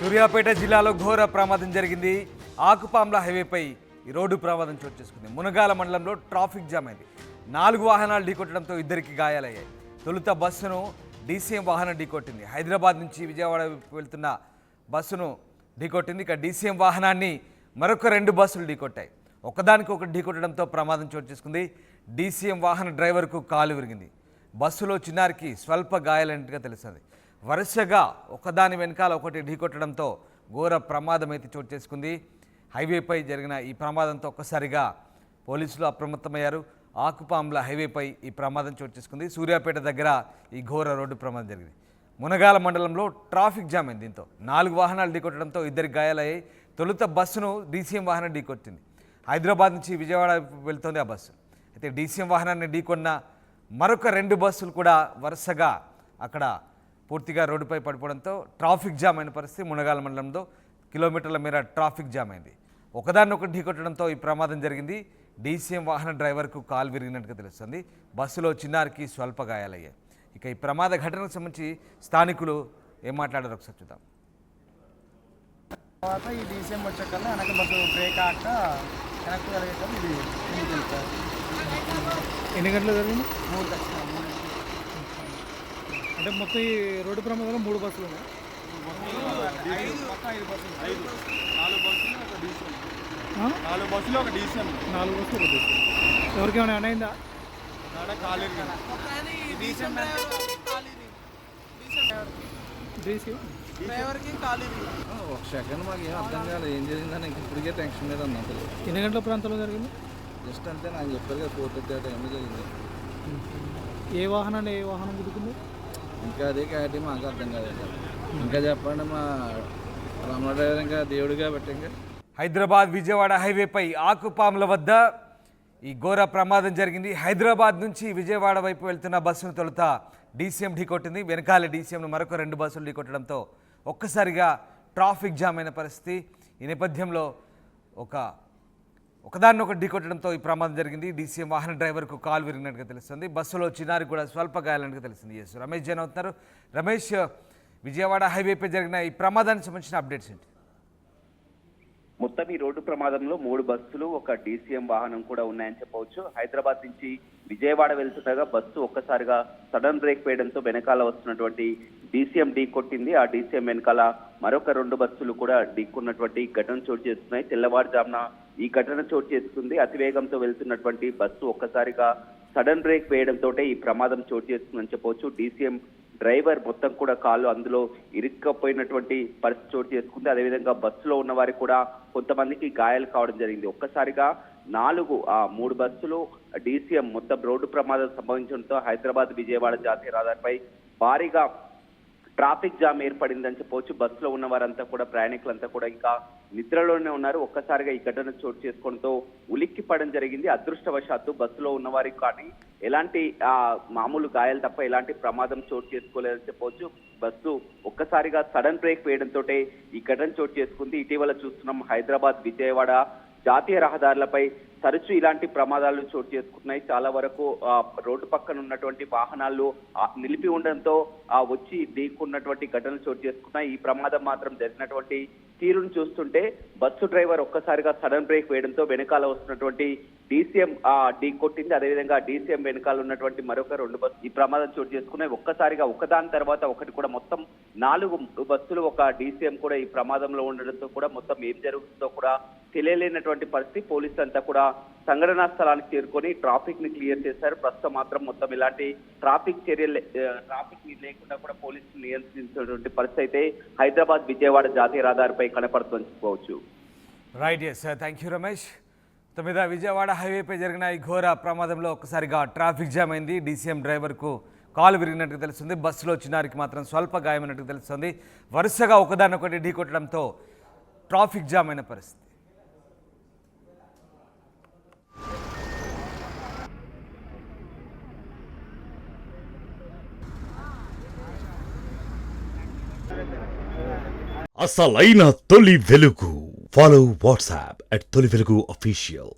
సూర్యాపేట జిల్లాలో ఘోర ప్రమాదం జరిగింది. ఆకుపాంల హైవేపై ఈ రోడ్డు ప్రమాదం చోటు చేసుకుంది. మునగాల మండలంలో ట్రాఫిక్ జామ్ అయింది. 4 వాహనాలు ఢీకొట్టడంతో ఇద్దరికి గాయాలయ్యాయి. తొలుత బస్సును డీసీఎం వాహనం ఢీకొట్టింది. హైదరాబాద్ నుంచి విజయవాడ వెళ్తున్న బస్సును ఢీకొట్టింది. ఇక డీసీఎం వాహనాన్ని మరొక 2 బస్సులు ఢీకొట్టాయి. ఒకదానికొకటి ఢీకొట్టడంతో ప్రమాదం చోటు చేసుకుంది. డీసీఎం వాహన డ్రైవర్కు కాలు విరిగింది. బస్సులో చిన్నారికి స్వల్ప గాయాలైనట్టుగా తెలుస్తుంది. వరుసగా ఒకదాని వెనకాల ఒకటి ఢీకొట్టడంతో ఘోర ప్రమాదం అయితే చోటు చేసుకుంది. హైవేపై జరిగిన ఈ ప్రమాదంతో ఒక్కసారిగా పోలీసులు అప్రమత్తమయ్యారు. ఆకుపాంల హైవేపై ఈ ప్రమాదం చోటు చేసుకుంది. సూర్యాపేట దగ్గర ఈ ఘోర రోడ్డు ప్రమాదం జరిగింది. మునగాల మండలంలో ట్రాఫిక్ జామ్ అయింది. దీంతో 4 వాహనాలు ఢీకొట్టడంతో ఇద్దరికి గాయాలయ్యాయి. తొలుత బస్సును డీసీఎం వాహనం ఢీకొట్టింది. హైదరాబాద్ నుంచి విజయవాడ వెళ్తోంది ఆ బస్సు. అయితే డీసీఎం వాహనాన్ని ఢీకొన్న మరొక 2 బస్సులు కూడా వరుసగా అక్కడ పూర్తిగా రోడ్డుపై పడిపోవడంతో ట్రాఫిక్ జామ్ అయిన పరిస్థితి. మునగాల మండలంలో కిలోమీటర్ల మేర ట్రాఫిక్ జామ్ అయింది. ఒకదాన్నొకటి ఢీకొట్టడంతో ఈ ప్రమాదం జరిగింది. డీసీఎం వాహన డ్రైవర్కు కాలు విరిగినట్టుగా తెలుస్తుంది. బస్సులో చిన్నారికి స్వల్ప గాయాలయ్యాయి. ఇక ఈ ప్రమాద ఘటనకు సంబంధించి స్థానికులు ఏం మాట్లాడారు ఒకసారి చూద్దాం. తర్వాత ఈ డీసీఎం వచ్చాకల్లా వెనక బస్సు బ్రేక్ ఆక వెనక్కి కలిగేటప్పుడు ఇది ముందుకు వెళ్తారు. ఎన్ని గంటలు జరిగింది? 3 ఖచ్చితంగా 3 అంటే మొత్తం ఈ రోడ్డు ప్రమాదంలో 3 బస్సులు ఉన్నాయి. మొత్తం 5 బస్సులు 4 బస్సులు ఒక డీసీఎం 4 బస్సులు ఒక డీసీఎం 4 బస్సులు ఒక బస్సు. ఎవరికి ఏమైనా అయిందా? కాలేరు డీసీఎం డ్రైవర్కి కాలు ఒక సెకండ్ మాకు ఏం అర్థం కాలేదు ఏం జరిగిందని ఇంక ఇప్పటికే టెన్షన్ మీద ఉన్నా అసలు. ఎన్ని గంటల ప్రాంతంలో జరిగింది? జస్ట్ అంతే నాకు చెప్పారు కదా 4:30 ఆ టైంలో జరిగింది. ఏ వాహనం గుద్దుకుంది? ఇంకా అదే క్లారిటీ మాకు అర్థం కాలేదు. ఇంకా చెప్పండి మా రమణ డ్రైవర్ ఇంకా దేవుడు కాబట్టి ఇంకా. హైదరాబాద్ విజయవాడ హైవేపై ఆకుపాంల వద్ద ఈ ఘోర ప్రమాదం జరిగింది. హైదరాబాద్ నుంచి విజయవాడ వైపు వెళ్తున్న బస్సును తొలుత డీసీఎం ఢీకొట్టింది. వెనకాల డీసీఎంను మరొక 2 బస్సులు ఢీకొట్టడంతో ఒక్కసారిగా ట్రాఫిక్ జామ్ అయిన పరిస్థితి. ఈ నేపథ్యంలో ఒకదాన్నొకటి ఢీకొట్టడంతో ఈ ప్రమాదం జరిగింది. డీసీఎం వాహన డ్రైవర్కు కాలు విరిగినట్టుగా తెలుస్తుంది. బస్సులో చిన్నారికి కూడా స్వల్ప గాయాలన్నట్టుగా తెలుస్తుంది. ఎస్ రమేష్ జైన్ అవుతున్నారు. రమేష్, విజయవాడ హైవేపై జరిగిన ఈ ప్రమాదానికి సంబంధించిన అప్డేట్స్ ఏంటి? మొత్తం ఈ రోడ్డు ప్రమాదంలో 3 బస్సులు ఒక డీసీఎం వాహనం కూడా ఉన్నాయని చెప్పవచ్చు. హైదరాబాద్ నుంచి విజయవాడ వెళ్తుండగా బస్సు ఒక్కసారిగా సడన్ బ్రేక్ వేయడంతో వెనకాల వస్తున్నటువంటి డీసీఎం ఢీ కొట్టింది. ఆ డీసీఎం వెనకాల మరొక 2 బస్సులు కూడా ఢీకున్నటువంటి ఘటన చోటు చేస్తున్నాయి. తెల్లవారుజామున ఈ ఘటన చోటు చేసుకుంది. అతివేగంతో వెళ్తున్నటువంటి బస్సు ఒక్కసారిగా సడన్ బ్రేక్ వేయడంతో ఈ ప్రమాదం చోటు చేస్తుందని చెప్పవచ్చు. డీసీఎం డ్రైవర్ మొత్తం కూడా కాళ్ళు అందులో ఇరుక్కపోయినటువంటి పరిస్థితి చోటు చేసుకుంది. అదేవిధంగా బస్సులో ఉన్న వారికి కూడా కొంతమందికి గాయాలు కావడం జరిగింది. ఒక్కసారిగా 3 బస్సులు డీసీఎం మొత్తం రోడ్డు ప్రమాదం సంభవించడంతో హైదరాబాద్ విజయవాడ జాతీయ రహదారిపై భారీగా ట్రాఫిక్ జామ్ ఏర్పడిందని చెప్పవచ్చు. బస్సులో ఉన్న వారంతా కూడా ప్రయాణికులంతా కూడా ఇంకా నిద్రలోనే ఉన్నారు. ఒక్కసారిగా ఈ ఘటన చోటు చేసుకోవడంతో ఉలిక్కి పడడం జరిగింది. అదృష్టవశాత్తు బస్సులో ఉన్న వారికి కానీ ఎలాంటి మామూలు గాయాలు తప్ప ఎలాంటి ప్రమాదం చోటు చేసుకోలేదని చెప్పవచ్చు. బస్సు ఒక్కసారిగా సడన్ బ్రేక్ వేయడంతో ఈ ఘటన చోటు చేసుకుంది. ఇటీవల చూస్తున్నాం హైదరాబాద్ విజయవాడ జాతీయ రహదారులపై తరచూ ఇలాంటి ప్రమాదాలు చోటు చేసుకుంటున్నాయి. చాలా వరకు రోడ్డు పక్కన ఉన్నటువంటి వాహనాలు నిలిపి ఉండడంతో వచ్చి ఢీకున్నటువంటి ఘటనలు చోటు చేసుకున్నాయి. ఈ ప్రమాదం మాత్రం జరిగినటువంటి తీరును చూస్తుంటే బస్సు డ్రైవర్ ఒక్కసారిగా సడన్ బ్రేక్ వేయడంతో వెనకాల వస్తున్నటువంటి డీసీఎం ఢీ కొట్టింది. అదేవిధంగా డీసీఎం వెనకాల ఉన్నటువంటి మరొక 2 బస్సు ఈ ప్రమాదం చోటు చేసుకున్నాయి. ఒక్కసారిగా ఒకదాని తర్వాత ఒకటి కూడా మొత్తం 4 బస్సులు ఒక డీసీఎం కూడా ఈ ప్రమాదంలో ఉండడంతో కూడా మొత్తం ఏం జరుగుతుందో కూడా తెలియలేనటువంటి పరిస్థితి. పోలీసులు అంతా కూడా సంఘటనా స్థలానికి చేరుకొని ట్రాఫిక్ ని క్లియర్ చేశారు. ప్రస్తుతం మాత్రం మొత్తం ఇలాంటి ట్రాఫిక్ లేకుండా కూడా పోలీసులు నియంత్రించినటువంటి పరిస్థితి అయితే హైదరాబాద్ విజయవాడ జాతీయ రహదారిపై కనపడుతుందని చెప్పుకోవచ్చు. Right, yes, thank you Ramesh. తొమ్మిది విజయవాడ హైవేపై జరిగిన ఈ ఘోర ప్రమాదంలో ఒక్కసారిగా ట్రాఫిక్ జామ్ అయింది. డీసీఎం డ్రైవర్కు కాలు విరిగినట్టుగా తెలుస్తుంది. బస్సులో చిన్నారికి మాత్రం స్వల్ప గాయమైనట్టుగా తెలుస్తుంది. వరుసగా ఒకదానొకటి ఢీకొట్టడంతో ట్రాఫిక్ జామ్ అయిన పరిస్థితి. అసలైన తొలి వెలుగు. ఫాలో వాట్సాప్ @తొలి వెలుగు official.